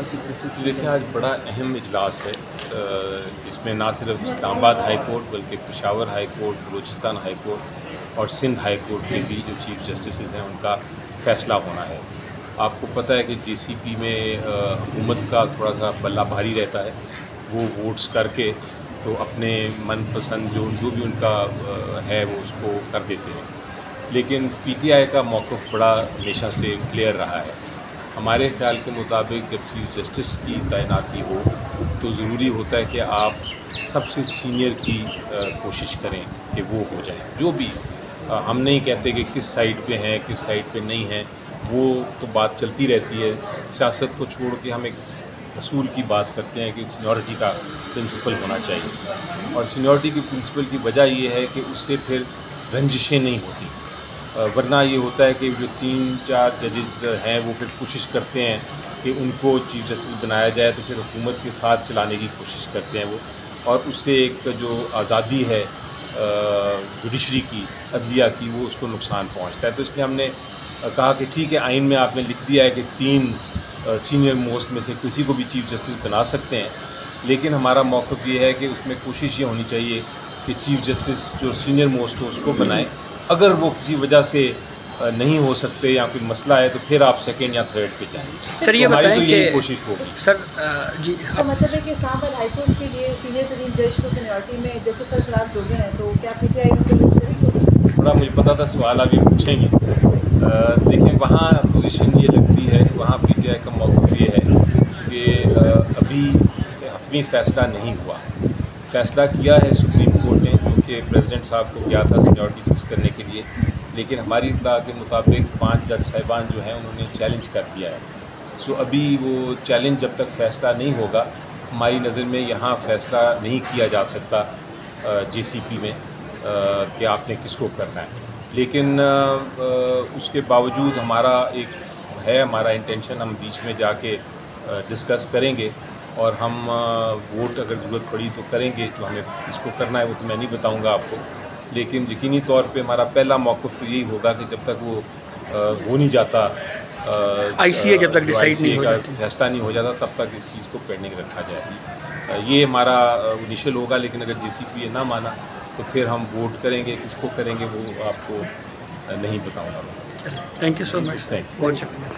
और chief justice. देखिए, आज बड़ा अहम इजलास है। इसमें ना सिर्फ इस्लामाबाद हाई कोर्ट बल्कि Peshawar high court, Balochistan high court और सिंध हाई कोर्ट के भी जो चीफ जस्टिस हैं उनका फ़ैसला होना है। आपको पता है कि जेसीपी में हुकूमत का थोड़ा सा पल्ला भारी रहता है। वो वोट्स करके तो अपने मनपसंद जो भी उनका है वो उसको कर देते हैं। लेकिन पीटीआई का मौक़िफ़ बड़ा हमेशा से क्लियर रहा है। हमारे ख़्याल के मुताबिक जब चीफ जस्टिस की तैनाती हो तो ज़रूरी होता है कि आप सबसे सीनियर की कोशिश करें कि वो हो जाए। जो भी हम नहीं कहते कि किस साइड पे हैं किस साइड पे नहीं हैं, वो तो बात चलती रहती है। सियासत को छोड़ के हम एक असूल की बात करते हैं कि सीनियरिटी का प्रिंसिपल होना चाहिए। और सीनियरिटी के प्रिंसिपल की वजह ये है कि उससे फिर रंजिशें नहीं होती। वरना ये होता है कि जो 3-4 जजेस हैं वो फिर कोशिश करते हैं कि उनको चीफ जस्टिस बनाया जाए, तो फिर हुकूमत के साथ चलाने की कोशिश करते हैं वो, और उससे एक जो आज़ादी है जुडिशरी की, अदलिया की, वो उसको नुकसान पहुंचता है। तो इसलिए हमने कहा कि ठीक है, आइन में आपने लिख दिया है कि 3 सीनियर मोस्ट में से किसी को भी चीफ जस्टिस बना सकते हैं, लेकिन हमारा मौक़िफ़ ये है कि उसमें कोशिश ये होनी चाहिए कि चीफ जस्टिस जो सीनियर मोस्ट हो उसको बनाएं। अगर वो किसी वजह से नहीं हो सकते या कोई मसला है तो फिर आप सेकेंड या थर्ड पे जाएं। सर ये बताएं तो कि कोशिश होगी सर जी तो मतलब है कि इस्लामाबाद हाई कोर्ट के लिए सीनियर तरीन जज को सीनियरिटी में जैसे सरफराज दोगे हैं, तो क्या पीटीआई उनको लिस्ट करेगी? बड़ा मुझे पता था सवाल आप ये पूछेंगे। देखिए, वहाँ पोजीशन ये लगती है, वहाँ पीटीआई का मौक़िफ़ ये है कि अभी हतमी फ़ैसला नहीं हुआ। फ़ैसला किया है सुप्रीम कोर्ट ने, क्योंकि प्रेसिडेंट साहब को गया था सीनियरिटी फिक्स करने के लिए, लेकिन हमारी इत्तला के मुताबिक 5 जज साहिबान जो हैं उन्होंने चैलेंज कर दिया है। सो अभी वो चैलेंज जब तक फ़ैसला नहीं होगा, हमारी नज़र में यहाँ फ़ैसला नहीं किया जा सकता जेसीपी में कि आपने किसको करना है। लेकिन उसके बावजूद हमारा हमारा इंटेंशन, हम बीच में जाके डिस्कस करेंगे और हम वोट अगर ज़रूरत पड़ी तो करेंगे। जो हमें किसको करना है वो तो मैं नहीं बताऊंगा आपको, लेकिन यकीनी तौर पे हमारा पहला मौक़िफ़ तो यही होगा कि जब तक वो हो नहीं जाता, आईसीए जब तक डिसाइड नहीं हो जाती, फैसला नहीं हो जाता, तब तक इस चीज़ को पेंडिंग रखा जाए। ये हमारा इनिशियल होगा। लेकिन अगर जेसीपी ये ना माना तो फिर हम वोट करेंगे। किसको करेंगे वो आपको नहीं बताऊँगा। Thank you so much. Thank you. बहुत शुक्रिया।